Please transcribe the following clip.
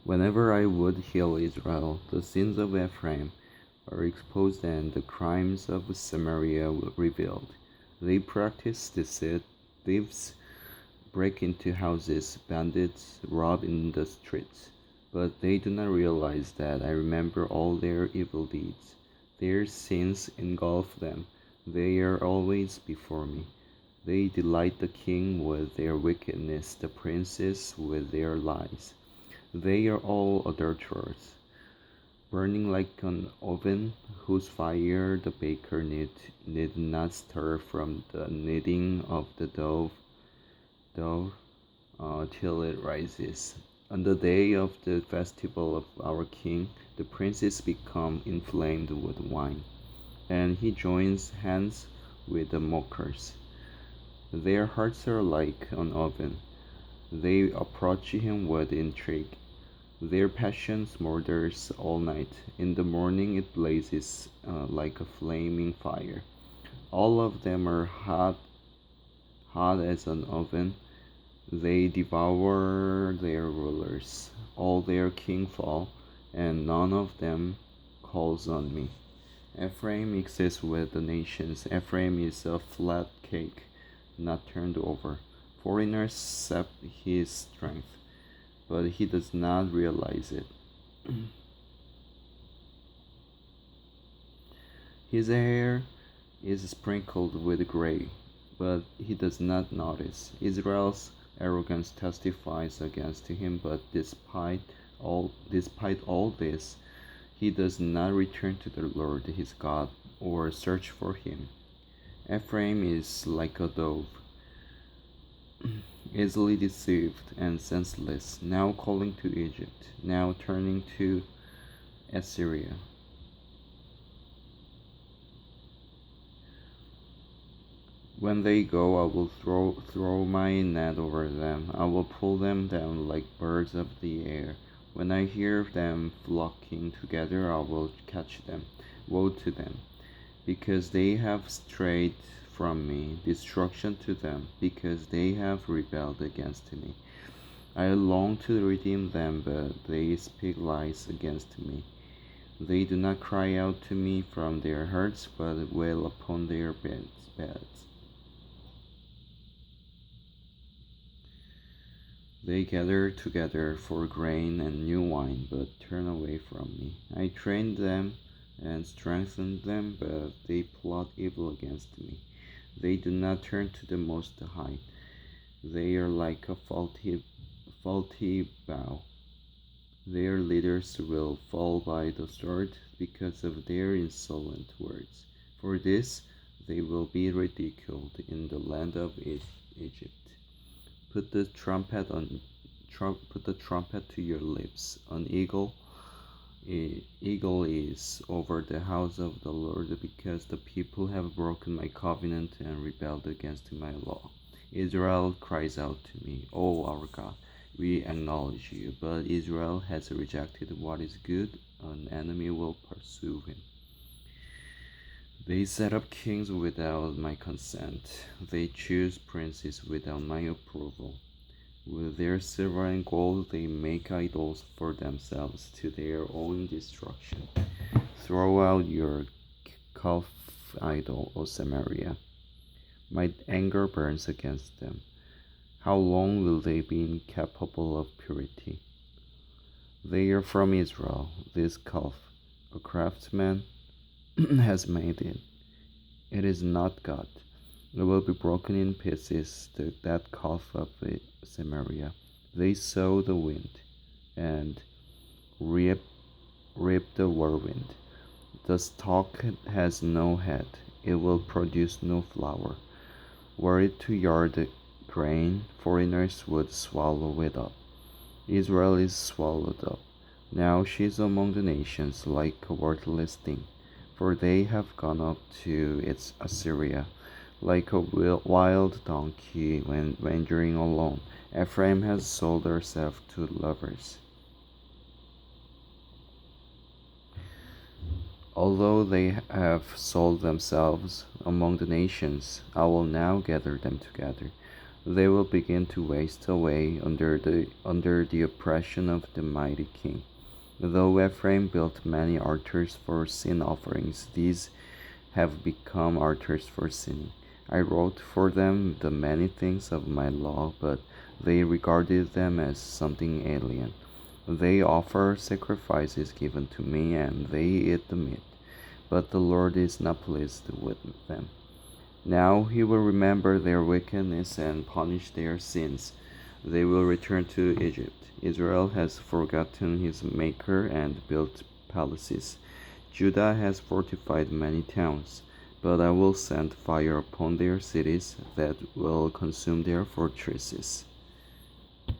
Whenever I would heal Israel, the sins of Ephraim are exposed and the crimes of Samaria were revealed. They practice deceit, thieves break into houses, bandits rob in the streets. But they do not realize that I remember all their evil deeds. Their sins engulf them. They are always before me. They delight the king with their wickedness, the princes with their lies. They are all adulterers, burning like an oven whose fire the baker need not stir from the kneading of the dough till it rises. On the day of the festival of our king, the princes become inflamed with wine, and he joins hands with the mockers. Their hearts are like an oven. They approach him with intrigue. Their passion smolders all night. In the morning it blazes like a flaming fire. All of them are hot as an oven. They devour their rulers. All their kings fall, and none of them calls on me. Ephraim mixes with the nations. Ephraim is a flat cake, not turned over. Foreigners sap his strength, but he does not realize it. His hair is sprinkled with gray, but he does not notice. Israel's arrogance testifies against him, but despite all this, he does not return to the Lord his God or search for him. Ephraim is like a dove, easily deceived and senseless, now calling to Egypt, now turning to Assyria. When they go, I will throw my net over them. I will pull them down like birds of the air. When I hear them flocking together, I will catch them. Woe to them, because they have strayed from me. Destruction to them, because they have rebelled against me. I long to redeem them, but they speak lies against me. They do not cry out to me from their hearts, but wail upon their beds. They gather together for grain and new wine, but turn away from me. I trained them and strengthened them, but they plot evil against me. They do not turn to the Most High. They are like a faulty bow. Their leaders will fall by the sword because of their insolent words. For this they will be ridiculed in the land of Egypt. Put the trumpet to your lips. An eagle is over the house of the Lord, because the people have broken my covenant and rebelled against my law. Israel cries out to me, O our God, we acknowledge you. But Israel has rejected what is good. An enemy will pursue him. They set up kings without my consent. They choose princes without my approval. With their silver and gold they make idols for themselves to their own destruction. Throw out your calf idol, O Samaria. My anger burns against them. How long will they be incapable of purity? They are from Israel, this calf. A craftsman has made it. It is not God. It will be broken in pieces, that calf of Samaria. They sow the wind and reap the whirlwind. The stalk has no head. It will produce no flower. Were it to yard grain, foreigners would swallow it up. Israel is swallowed up. Now she is among the nations like a worthless thing, for they have gone up to its Assyria like a wild donkey when wandering alone. Ephraim has sold herself to lovers. Although they have sold themselves among the nations, I will now gather them together. They will begin to waste away under the oppression of the mighty king. Though Ephraim built many altars for sin offerings, these have become altars for sinning. I wrote for them the many things of my law, but they regarded them as something alien. They offer sacrifices given to me, and they eat the meat, but the Lord is not pleased with them. Now he will remember their wickedness and punish their sins. They will return to Egypt. Israel has forgotten his Maker and built palaces. Judah has fortified many towns, but I will send fire upon their cities that will consume their fortresses.